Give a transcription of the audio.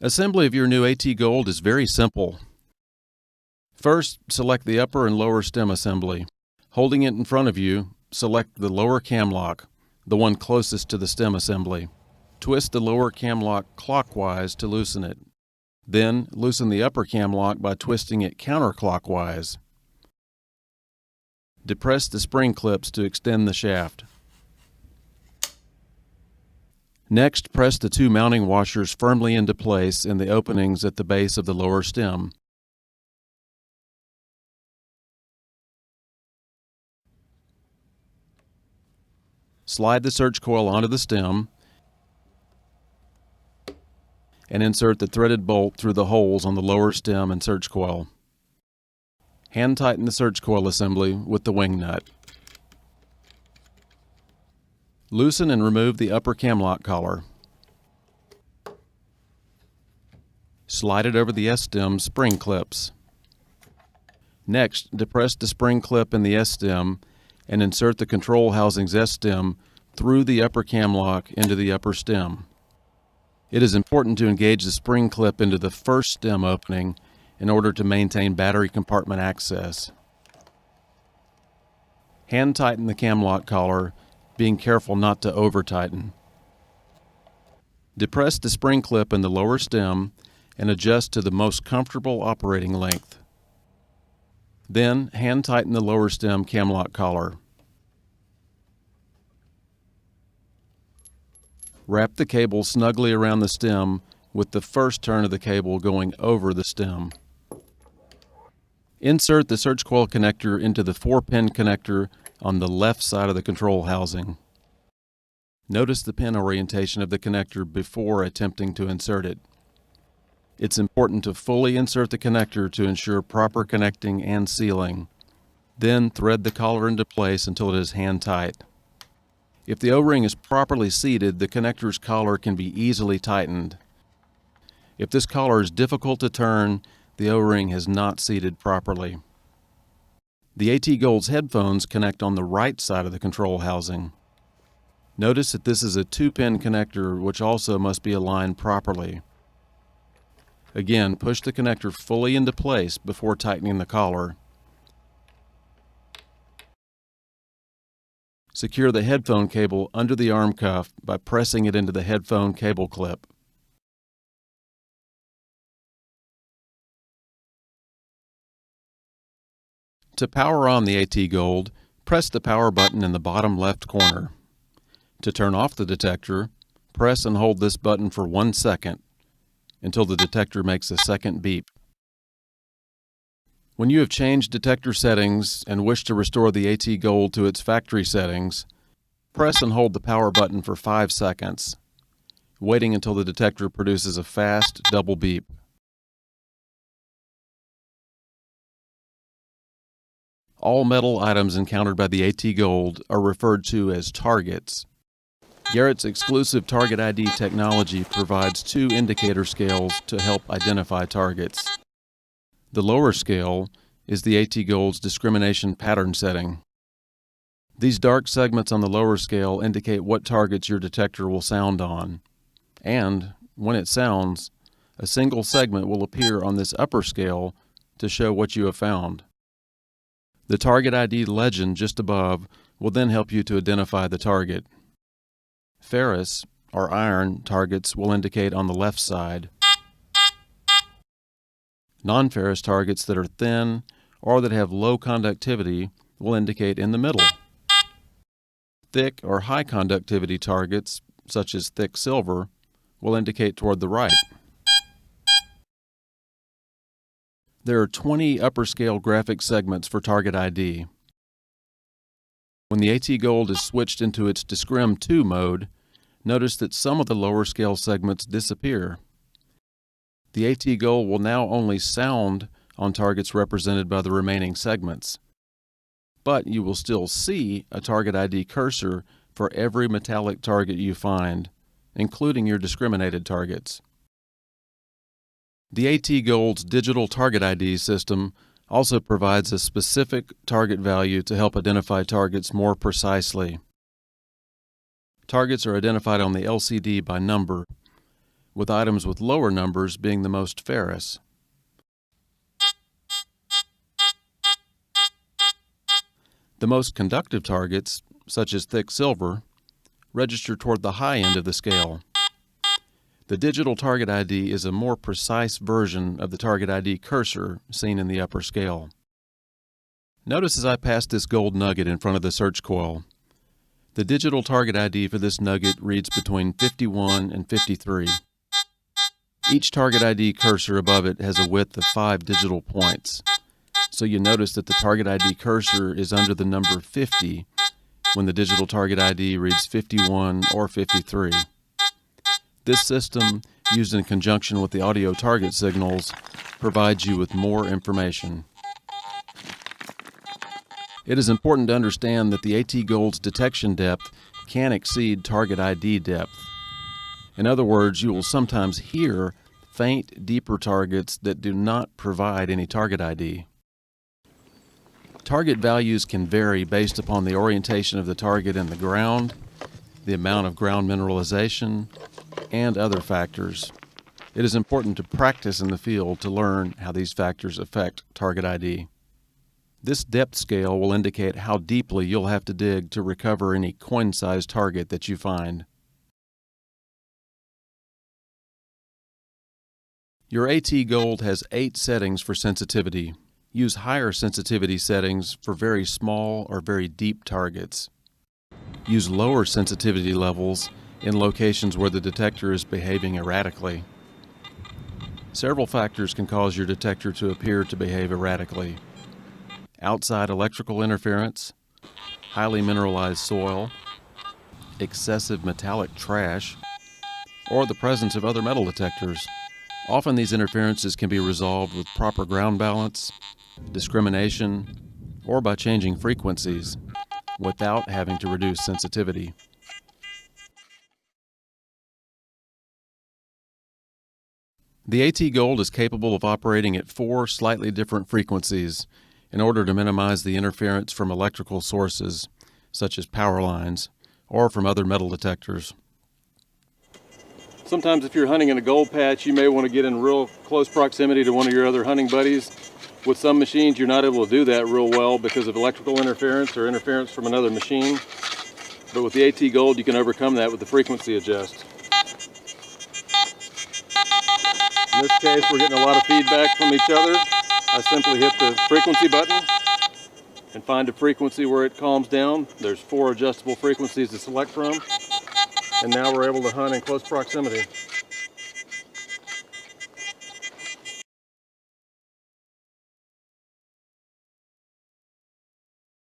Assembly of your new AT Gold is very simple. First, select the upper and lower stem assembly. Holding it in front of you, select the lower cam lock, the one closest to the stem assembly. Twist the lower cam lock clockwise to loosen it. Then, loosen the upper cam lock by twisting it counterclockwise. Depress the spring clips to extend the shaft. Next, press the two mounting washers firmly into place in the openings at the base of the lower stem. Slide the search coil onto the stem and insert the threaded bolt through the holes on the lower stem and search coil. Hand tighten the search coil assembly with the wing nut. Loosen and remove the upper camlock collar. Slide it over the S-stem spring clips. Next, depress the spring clip in the S-stem and insert the control housing's S-stem through the upper camlock into the upper stem. It is important to engage the spring clip into the first stem opening in order to maintain battery compartment access. Hand tighten the camlock collar, being careful not to over-tighten. Depress the spring clip in the lower stem and adjust to the most comfortable operating length. Then, hand tighten the lower stem camlock collar. Wrap the cable snugly around the stem with the first turn of the cable going over the stem. Insert the search coil connector into the 4-pin connector on the left side of the control housing. Notice the pin orientation of the connector before attempting to insert it. It's important to fully insert the connector to ensure proper connecting and sealing. Then thread the collar into place until it is hand tight. If the O-ring is properly seated, the connector's collar can be easily tightened. If this collar is difficult to turn, the O-ring has not seated properly. The AT Gold's headphones connect on the right side of the control housing. Notice that this is a 2-pin connector which also must be aligned properly. Again, push the connector fully into place before tightening the collar. Secure the headphone cable under the arm cuff by pressing it into the headphone cable clip. To power on the AT Gold, press the power button in the bottom left corner. To turn off the detector, press and hold this button for 1 second until the detector makes a second beep. When you have changed detector settings and wish to restore the AT Gold to its factory settings, press and hold the power button for 5 seconds, waiting until the detector produces a fast double beep. All metal items encountered by the AT Gold are referred to as targets. Garrett's exclusive Target ID technology provides 2 indicator scales to help identify targets. The lower scale is the AT Gold's discrimination pattern setting. These dark segments on the lower scale indicate what targets your detector will sound on. And, when it sounds, a single segment will appear on this upper scale to show what you have found. The Target ID legend just above will then help you to identify the target. Ferrous, or iron, targets will indicate on the left side. Non-ferrous targets that are thin or that have low conductivity will indicate in the middle. Thick or high conductivity targets, such as thick silver, will indicate toward the right. There are 20 upper scale graphic segments for Target ID. When the AT Gold is switched into its Discrim 2 mode, notice that some of the lower scale segments disappear. The AT Gold will now only sound on targets represented by the remaining segments. But you will still see a Target ID cursor for every metallic target you find, including your discriminated targets. The AT Gold's digital Target ID system also provides a specific target value to help identify targets more precisely. Targets are identified on the LCD by number. with items with lower numbers being the most ferrous. The most conductive targets, such as thick silver, register toward the high end of the scale. The digital target ID is a more precise version of the target ID cursor seen in the upper scale. Notice as I pass this gold nugget in front of the search coil. The digital target ID for this nugget reads between 51 and 53. Each target ID cursor above it has a width of 5 digital points, so you notice that the target ID cursor is under the number 50 when the digital target ID reads 51 or 53. This system, used in conjunction with the audio target signals, provides you with more information. It is important to understand that the AT Gold's detection depth can exceed target ID depth. In other words, you will sometimes hear faint, deeper targets that do not provide any target ID. Target values can vary based upon the orientation of the target in the ground, the amount of ground mineralization, and other factors. It is important to practice in the field to learn how these factors affect target ID. This depth scale will indicate how deeply you'll have to dig to recover any coin-sized target that you find. Your AT Gold has 8 settings for sensitivity. Use higher sensitivity settings for very small or very deep targets. Use lower sensitivity levels in locations where the detector is behaving erratically. Several factors can cause your detector to appear to behave erratically. Outside electrical interference, highly mineralized soil, excessive metallic trash, or the presence of other metal detectors. Often these interferences can be resolved with proper ground balance, discrimination, or by changing frequencies without having to reduce sensitivity. The AT Gold is capable of operating at 4 slightly different frequencies in order to minimize the interference from electrical sources, such as power lines, or from other metal detectors. Sometimes if you're hunting in a gold patch, you may want to get in real close proximity to one of your other hunting buddies. With some machines, you're not able to do that real well because of electrical interference or interference from another machine. But with the AT Gold, you can overcome that with the frequency adjust. In this case, we're getting a lot of feedback from each other. I simply hit the frequency button and find a frequency where it calms down. There's 4 adjustable frequencies to select from. And now we're able to hunt in close proximity.